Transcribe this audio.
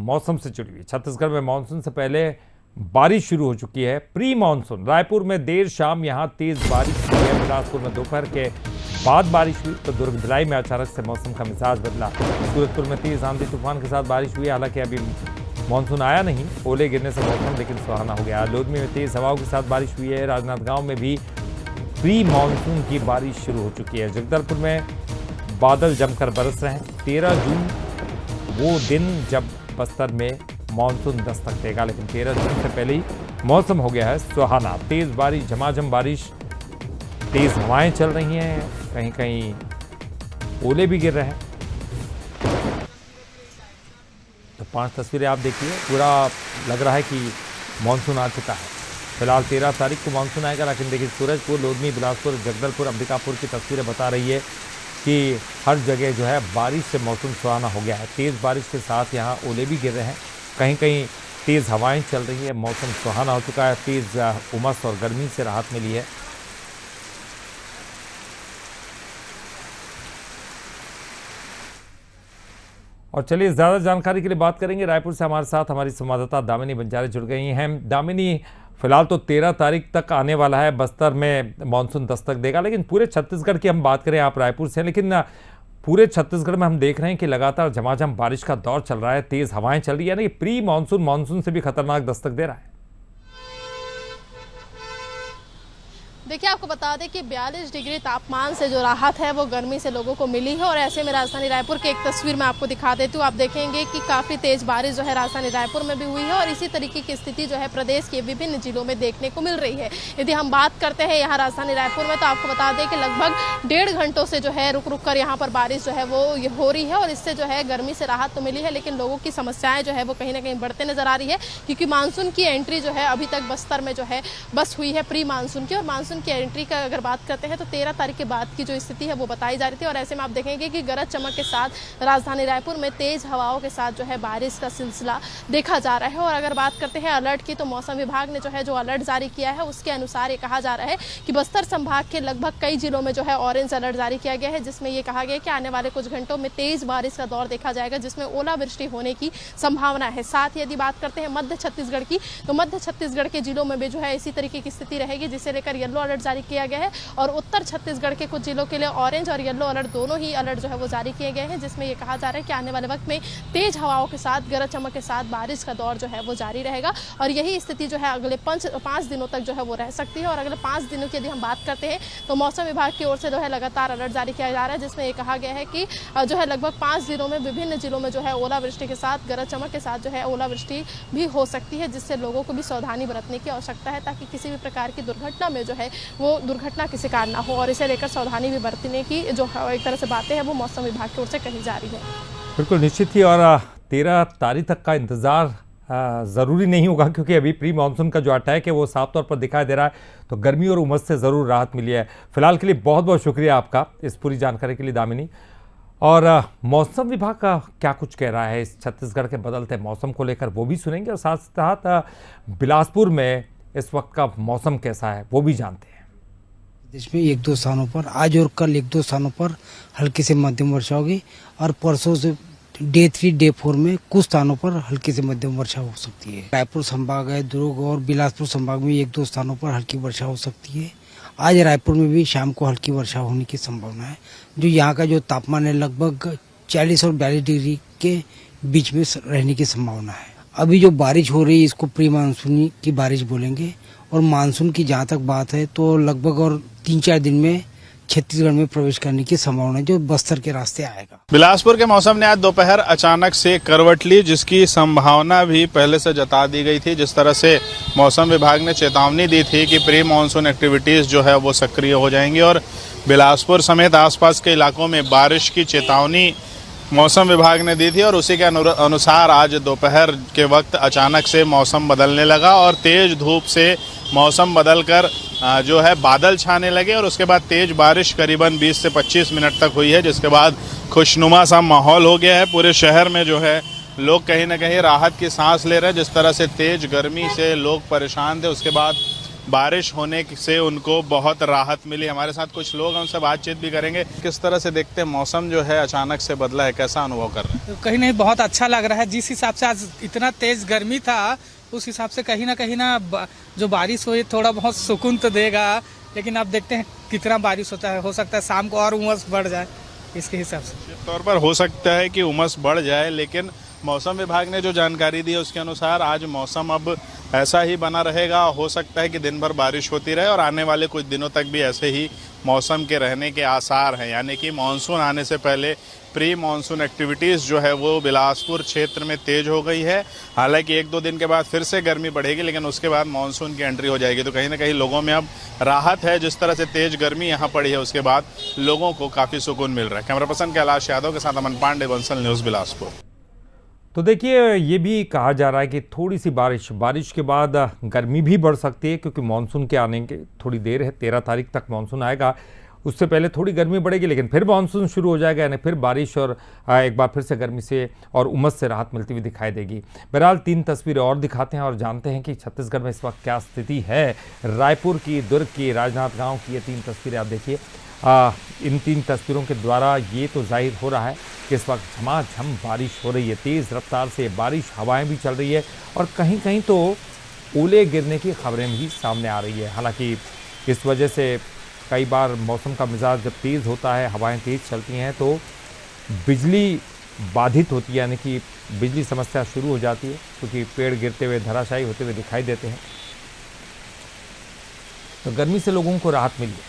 मौसम से जुड़ी हुई। छत्तीसगढ़ में मानसून से पहले बारिश शुरू हो चुकी है। प्री मानसून रायपुर में देर शाम यहां तेज बारिश हुई है। बिलासपुर में दोपहर के बाद बारिश हुई तो दुर्ग भिलाई में अचानक से मौसम का मिजाज बदला। सूरजपुर में तेज आंधी तूफान के साथ बारिश हुई। हालांकि अभी मानसून आया नहीं, ओले गिरने से मौसम लेकिन सुहाना हो गया। लोधमी में तेज हवाओं के साथ बारिश हुई है। राजनांदगांव में भी प्री मानसून की बारिश शुरू हो चुकी है। जगदलपुर में बादल जमकर बरस रहे हैं। 13 जून वो दिन जब बस्तर में मानसून दस्तक देगा, लेकिन 13 जून से पहले ही मौसम हो गया है सुहाना। तेज बारिश, झमाझम बारिश, तेज हवाएं चल रही हैं, कहीं कहीं ओले भी गिर रहे हैं। तो 5 तस्वीरें आप देखिए, पूरा लग रहा है कि मानसून आ चुका है। फिलहाल 13 तारीख को मानसून आएगा, लेकिन देखिए सूरजपुर, लोधमी, बिलासपुर, जगदलपुर, अंबिकापुर की तस्वीरें बता रही है कि हर जगह जो है बारिश से मौसम सुहाना हो गया है। तेज़ बारिश के साथ यहाँ ओले भी गिर रहे हैं, कहीं कहीं तेज़ हवाएं चल रही है। मौसम सुहाना हो चुका है। तेज़ उमस और गर्मी से राहत मिली है। और चलिए ज़्यादा जानकारी के लिए बात करेंगे। रायपुर से हमारे साथ हमारी संवाददाता दामिनी बंजारे जुड़ गई हैं। दामिनी, फिलहाल तो 13 तारीख तक आने वाला है, बस्तर में मानसून दस्तक देगा, लेकिन पूरे छत्तीसगढ़ की हम बात करें, आप रायपुर से, लेकिन पूरे छत्तीसगढ़ में हम देख रहे हैं कि लगातार झमाझम बारिश का दौर चल रहा है, तेज़ हवाएं चल रही है। यानी कि प्री मानसून मानसून से भी खतरनाक दस्तक दे रहा है। देखिए, आपको बता दें कि 42 डिग्री तापमान से जो राहत है वो गर्मी से लोगों को मिली है। और ऐसे में राजधानी रायपुर की एक तस्वीर मैं आपको दिखा देती हूँ। आप देखेंगे कि काफ़ी तेज़ बारिश जो है राजधानी रायपुर में भी हुई है और इसी तरीके की स्थिति जो है प्रदेश के विभिन्न जिलों में देखने को मिल रही है। यदि हम बात करते हैं यहाँ राजधानी रायपुर में, तो आपको बता दें कि लगभग 1.5 घंटों से जो है रुक रुक कर यहाँ पर बारिश जो है वो हो रही है और इससे जो है गर्मी से राहत तो मिली है, लेकिन लोगों की समस्याएं जो है वो कहीं ना कहीं बढ़ते नजर आ रही है, क्योंकि मानसून की एंट्री जो है अभी तक बस्तर में जो है बस हुई है प्री मानसून की। और मानसून की एंट्री का अगर बात करते हैं तो 13 तारीख के बाद की जो स्थिति है वो बताई जा रही थी। और ऐसे में आप देखेंगे कि गरज चमक के साथ राजधानी रायपुर में तेज हवाओं के साथ जो है बारिश का सिलसिला देखा जा रहा है। और अगर बात करते हैं अलर्ट की, तो मौसम विभाग ने जो अलर्ट जारी किया है उसके अनुसार ये कहा जा रहा है कि बस्तर संभाग के लगभग कई जिलों में जो है ऑरेंज अलर्ट जारी किया गया है, जिसमें ये कहा गया है कि आने वाले कुछ घंटों में तेज बारिश का दौर देखा जाएगा, जिसमें ओलावृष्टि होने की संभावना है। साथ ही यदि बात करते हैं मध्य छत्तीसगढ़ की, तो मध्य छत्तीसगढ़ के जिलों में भी जो है इसी तरीके की स्थिति रहेगी, जिसे लेकर येलो अलर्ट जारी किया गया है। और उत्तर छत्तीसगढ़ के कुछ जिलों के लिए ऑरेंज और येलो अलर्ट दोनों ही अलर्ट जो है वो जारी किए गए हैं, जिसमें ये कहा जा रहा है कि आने वाले वक्त में तेज हवाओं के साथ गरज चमक के साथ बारिश का दौर जो है वो जारी रहेगा। और यही स्थिति जो है अगले 5 दिनों तक जो है वो रह सकती है। और अगले 5 दिनों की यदि हम बात करते हैं तो मौसम विभाग की ओर से जो है लगातार अलर्ट जारी किया जा रहा है, जिसमें ये कहा गया है कि जो है लगभग 5 दिनों में विभिन्न जिलों में जो है ओलावृष्टि के साथ गरज चमक के साथ जो है ओलावृष्टि भी हो सकती है, जिससे लोगों को भी सावधानी बरतने की आवश्यकता है, ताकि किसी भी प्रकार की दुर्घटना में जो है वो दुर्घटना के शिकार ना हो। और इसे लेकर सावधानी भी बरतने की जो एक तरह से बातें हैं वो मौसम विभाग की ओर से कही जा रही है। बिल्कुल निश्चित ही। और 13 तारीख तक का इंतज़ार ज़रूरी नहीं होगा, क्योंकि अभी प्री मानसून का जो अटैक है वो साफ तौर पर दिखाई दे रहा है, तो गर्मी और उमस से ज़रूर राहत मिली है। फिलहाल के लिए बहुत बहुत शुक्रिया आपका इस पूरी जानकारी के लिए दामिनी। और मौसम विभाग का क्या कुछ कह रहा है इस छत्तीसगढ़ के बदलते मौसम को लेकर, वो भी सुनेंगे। और साथ साथ बिलासपुर में इस वक्त का मौसम कैसा है वो भी जानते हैं। देश में 1-2 स्थानों पर आज और कल 1-2 स्थानों पर हल्की से मध्यम वर्षा होगी और परसों से डे 3 डे 4 में कुछ स्थानों पर हल्की से मध्यम वर्षा हो सकती है। रायपुर संभाग है, दुर्ग और बिलासपुर संभाग में 1-2 स्थानों पर हल्की वर्षा हो सकती है। आज रायपुर में भी शाम को हल्की वर्षा होने की संभावना है। जो यहाँ का जो तापमान है लगभग 40 और 42 डिग्री के बीच में रहने की संभावना है। अभी जो बारिश हो रही है इसको प्री मानसूनी की बारिश बोलेंगे। और मानसून की जहाँ तक बात है तो लगभग और 3-4 दिन में छत्तीसगढ़ में प्रवेश करने की संभावना है, जो बस्तर के रास्ते आएगा। बिलासपुर के मौसम ने आज दोपहर अचानक से करवट ली, जिसकी संभावना भी पहले से जता दी गई थी। जिस तरह से मौसम विभाग ने चेतावनी दी थी कि प्री मानसून एक्टिविटीज जो है वो सक्रिय हो जाएंगी और बिलासपुर समेत आसपास के इलाकों में बारिश की चेतावनी मौसम विभाग ने दी थी। और उसी के अनुसार आज दोपहर के वक्त अचानक से मौसम बदलने लगा और तेज धूप से मौसम बदलकर जो है बादल छाने लगे और उसके बाद तेज बारिश करीबन 20 से 25 मिनट तक हुई है, जिसके बाद खुशनुमा सा माहौल हो गया है। पूरे शहर में जो है लोग कहीं ना कहीं राहत की सांस ले रहे हैं। जिस तरह से तेज गर्मी से लोग परेशान थे, उसके बाद बारिश होने से उनको बहुत राहत मिली। हमारे साथ कुछ लोग हैं, उनसे बातचीत भी करेंगे। किस तरह से देखते हैं मौसम जो है अचानक से बदला है, कैसा अनुभव कर रहे हैं? कहीं नहीं बहुत अच्छा लग रहा है। जिस हिसाब से आज इतना तेज गर्मी था उस हिसाब से कहीं ना जो बारिश हुई थोड़ा बहुत सुकून तो देगा, लेकिन अब देखते हैं कितना बारिश होता है। हो सकता है शाम को और उमस बढ़ जाए इसके हिसाब से। तौर पर हो सकता है कि उमस बढ़ जाए, लेकिन मौसम विभाग ने जो जानकारी दी है उसके अनुसार आज मौसम अब ऐसा ही बना रहेगा। हो सकता है कि दिन भर बारिश होती रहे और आने वाले कुछ दिनों तक भी ऐसे ही मौसम के रहने के आसार हैं। यानी कि मानसून आने से पहले प्री मानसून एक्टिविटीज़ जो है वो बिलासपुर क्षेत्र में तेज हो गई है। हालांकि एक दो दिन के बाद फिर से गर्मी बढ़ेगी, लेकिन उसके बाद मानसून की एंट्री हो जाएगी। तो कहीं ना कहीं लोगों में अब राहत है। जिस तरह से तेज गर्मी यहाँ पड़ी है उसके बाद लोगों को काफ़ी सुकून मिल रहा है। कैमरा पर्सन कैलाश यादव के साथ अमन पांडे, बंसल न्यूज़, बिलासपुर। तो देखिए, ये भी कहा जा रहा है कि थोड़ी सी बारिश के बाद गर्मी भी बढ़ सकती है, क्योंकि मानसून के आने के थोड़ी देर है। 13 तारीख तक मानसून आएगा, उससे पहले थोड़ी गर्मी बढ़ेगी, लेकिन फिर मानसून शुरू हो जाएगा, यानी फिर बारिश और एक बार फिर से गर्मी से और उमस से राहत मिलती हुई दिखाई देगी। बहरहाल 3 तस्वीरें और दिखाते हैं और जानते हैं कि छत्तीसगढ़ में इस वक्त क्या स्थिति है। रायपुर की, दुर्ग की, राजनांदगांव की ये 3 तस्वीरें आप देखिए। इन 3 तस्वीरों के द्वारा ये तो जाहिर हो रहा है कि इस वक्त झमाझम बारिश हो रही है। तेज़ रफ्तार से बारिश, हवाएं भी चल रही है और कहीं कहीं तो ओले गिरने की खबरें भी सामने आ रही है। हालांकि इस वजह से कई बार मौसम का मिजाज जब तेज़ होता है, हवाएं तेज़ चलती हैं, तो बिजली बाधित होती है, यानी कि बिजली समस्या शुरू हो जाती है, क्योंकि पेड़ गिरते हुए, धराशायी होते हुए दिखाई देते हैं। तो गर्मी से लोगों को राहत मिली है।